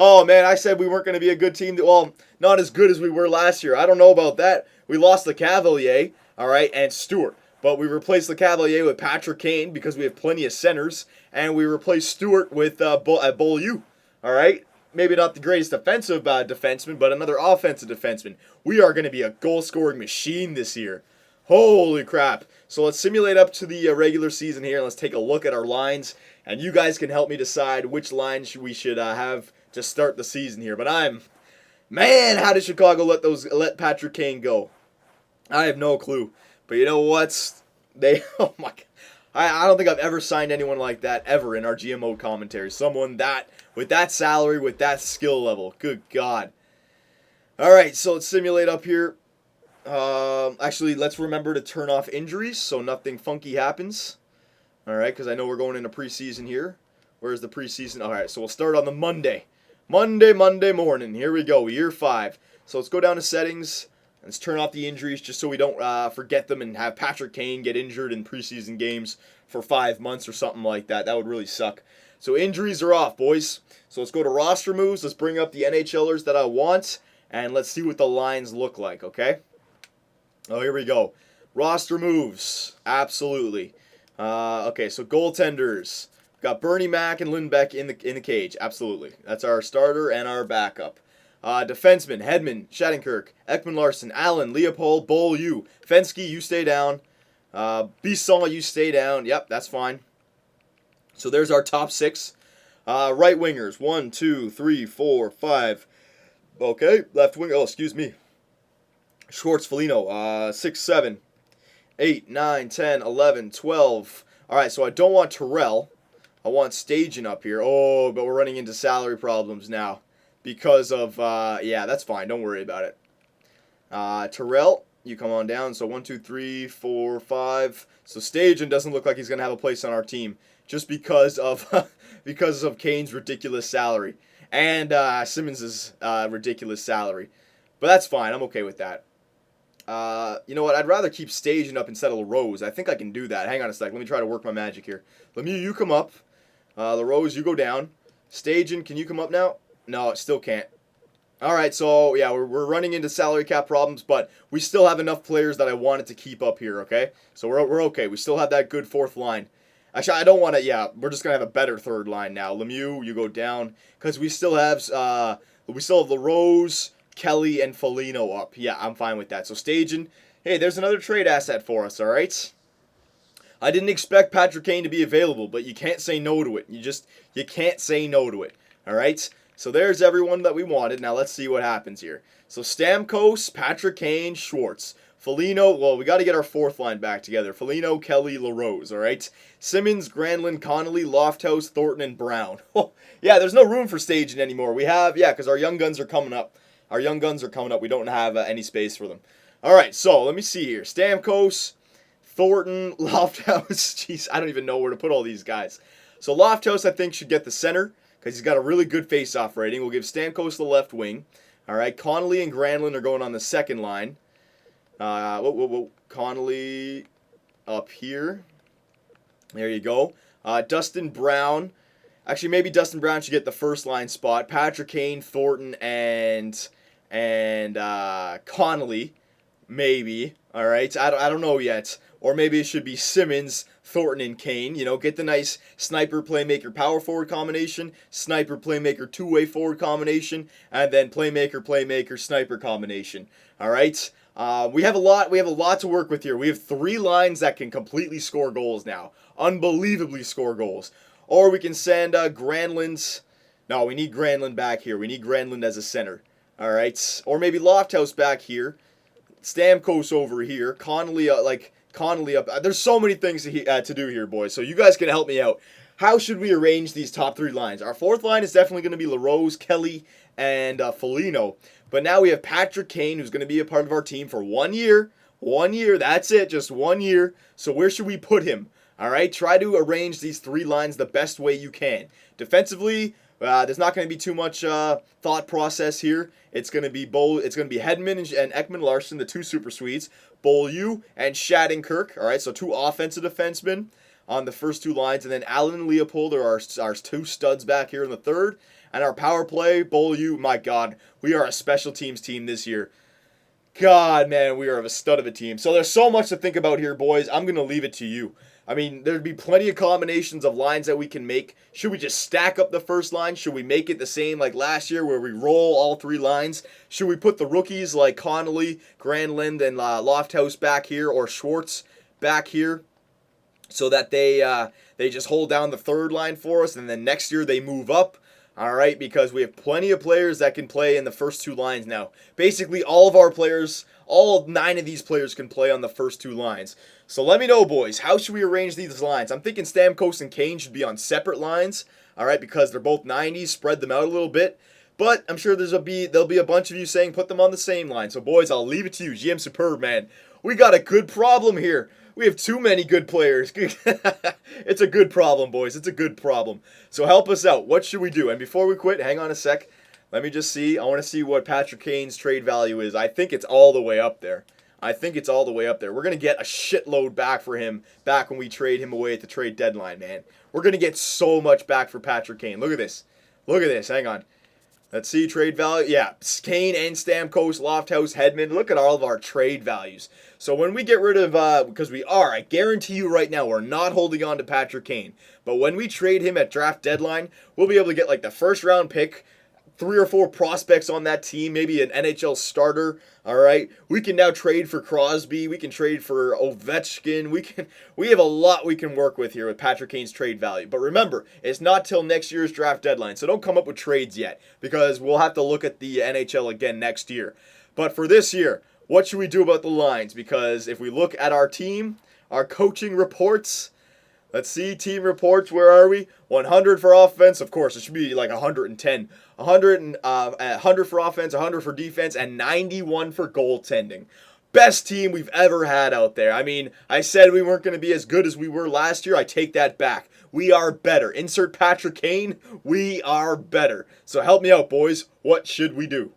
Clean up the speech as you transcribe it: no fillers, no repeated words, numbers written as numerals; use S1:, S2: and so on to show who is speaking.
S1: Oh, man, I said we weren't going to be a good team. Well, not as good as we were last year. I don't know about that. We lost the Cavalier, all right, and Stewart. But we replaced the Cavalier with Patrick Kane because we have plenty of centers. And we replaced Stewart with Beaulieu, all right? Maybe not the greatest defensive defenseman, but another offensive defenseman. We are going to be a goal-scoring machine this year. Holy crap. So let's simulate up to the regular season here, and let's take a look at our lines. And you guys can help me decide which lines we should have to start the season here. But man, how did Chicago let Patrick Kane go? I have no clue. But you know what? Oh my God. I don't think I've ever signed anyone like that ever in our GMO commentary. Someone with that salary, with that skill level. Good God. All right, so let's simulate up here. Actually, let's remember to turn off injuries so nothing funky happens. All right, because I know we're going into preseason here. Where's the preseason? All right, so we'll start on the Monday. Monday morning. Here we go, year 5. So let's go down to settings. Let's turn off the injuries just so we don't forget them and have Patrick Kane get injured in preseason games for 5 months or something like that. That would really suck. So injuries are off, boys. So let's go to roster moves. Let's bring up the NHLers that I want, and let's see what the lines look like, okay? Oh, here we go. Roster moves. Absolutely. Okay, so goaltenders. We've got Bernie Mac and Lindbeck in the cage. Absolutely. That's our starter and our backup. Defensemen, Hedman, Shattenkirk, Ekman Larson, Allen, Leopold, Beaulieu. Fensky, you stay down. Bisson, you stay down. Yep, that's fine. So there's our top 6. Right wingers, 1, 2, 3, 4, 5. Okay, left winger, excuse me. Schwartz, Foligno, 6, 7, 8, 9, 10, 11, 12. All right, so I don't want Terrell. I want Stajan up here. Oh, but we're running into salary problems now. Because of, yeah, that's fine. Don't worry about it. Terrell, you come on down. So 1, 2, 3, 4, 5. So Stajan doesn't look like he's going to have a place on our team. Just because of because of Kane's ridiculous salary. And Simmons' ridiculous salary. But that's fine. I'm okay with that. You know what? I'd rather keep Stajan up instead of LaRose. I think I can do that. Hang on a sec. Let me try to work my magic here. Lemieux, you come up. LaRose, you go down. Stajan, can you come up now? No, it still can't. All right, so yeah, we're running into salary cap problems, but we still have enough players that I wanted to keep up here, okay? So we're okay. We still have that good 4th line. Actually, I don't want to, yeah, we're just going to have a better 3rd line now. Lemieux, you go down, because we still have LaRose, Kelly, and Foligno up. Yeah, I'm fine with that. So Stajan, hey, there's another trade asset for us, all right? I didn't expect Patrick Kane to be available, but you can't say no to it. You can't say no to it, all right? So there's everyone that we wanted. Now let's see what happens here. So Stamkos, Patrick Kane, Schwartz. Foligno, well, we got to get our 4th line back together. Foligno, Kelly, LaRose, all right? Simmons, Granlund, Connolly, Lofthouse, Thornton, and Brown. Yeah, there's no room for staging anymore. We have, yeah, because our young guns are coming up. Our young guns are coming up. We don't have any space for them. All right, so let me see here. Stamkos, Thornton, Lofthouse. Jeez, I don't even know where to put all these guys. So Lofthouse, I think, should get the center because he's got a really good face-off rating. We'll give Stamkos the left wing. All right, Connolly and Granlund are going on the 2nd line. Connolly up here. There you go. Dustin Brown. Actually, maybe Dustin Brown should get the 1st line spot. Patrick Kane, Thornton, and Connolly. Maybe. All right. I don't know yet. Or maybe it should be Simmons, Thornton, and Kane. You know, get the nice sniper, playmaker, power forward combination, sniper, playmaker, two-way forward combination, and then playmaker, playmaker, sniper combination. All right. We have a lot to work with here. We have 3 lines that can completely score goals now. Unbelievably score goals. Or we can send Granlund's. No, we need Granlund back here. We need Granlund as a center. All right. Or maybe Lofthouse back here. Stamkos over here. Connolly up. There's so many things to do here, boys. So you guys can help me out. How should we arrange these top 3 lines? Our 4th line is definitely going to be LaRose, Kelly, and Foligno. But now we have Patrick Kane, who's going to be a part of our team for 1 year. 1 year, that's it, just 1 year. So where should we put him? All right, try to arrange these 3 lines the best way you can. Defensively, there's not going to be too much thought process here. It's going to be Hedman and Ekman Larson, the 2 super Swedes. Beaulieu and Shattenkirk. All right, so 2 offensive defensemen on the first 2 lines, and then Allen and Leopold are our 2 studs back here in the 3rd. And our power play, Beaulieu, my God, we are a special teams team this year. God, man, we are a stud of a team. So there's so much to think about here, boys. I'm going to leave it to you. I mean, there'd be plenty of combinations of lines that we can make. Should we just stack up the first line? Should we make it the same like last year where we roll all 3 lines? Should we put the rookies like Connolly, Granlund, and Lofthouse back here, or Schwartz back here, so that they just hold down the third line for us, and then next year they move up? All right, because we have plenty of players that can play in the first 2 lines now. Basically, all of our players, all 9 of these players can play on the first 2 lines. So let me know, boys, how should we arrange these lines? I'm thinking Stamkos and Kane should be on separate lines, all right, because they're both 90s, spread them out a little bit. But I'm sure there'll be a bunch of you saying put them on the same line. So, boys, I'll leave it to you. GM Superb, man. We got a good problem here. We have too many good players. It's a good problem, boys. It's a good problem. So help us out. What should we do? And before we quit, hang on a sec. Let me just see. I want to see what Patrick Kane's trade value is. I think it's all the way up there. We're going to get a shitload back for him back when we trade him away at the trade deadline, man. We're going to get so much back for Patrick Kane. Look at this. Hang on. Let's see, trade value. Yeah, Kane and Stamkos, Lofthouse, Hedman. Look at all of our trade values. So when we get rid of, because I guarantee you right now, we're not holding on to Patrick Kane. But when we trade him at draft deadline, we'll be able to get like the first round pick, 3 or 4 prospects on that team, maybe an NHL starter. All right, we can now trade for Crosby. We can trade for Ovechkin. We have a lot we can work with here with Patrick Kane's trade value. But remember, it's not till next year's draft deadline, so don't come up with trades yet because we'll have to look at the NHL again next year. But for this year, what should we do about the lines? Because if we look at our team, our coaching reports. Let's see, team reports, where are we? 100 for offense, of course, it should be like 110. 100 for offense, 100 for defense, and 91 for goaltending. Best team we've ever had out there. I mean, I said we weren't going to be as good as we were last year. I take that back. We are better. Insert Patrick Kane. We are better. So help me out, boys. What should we do?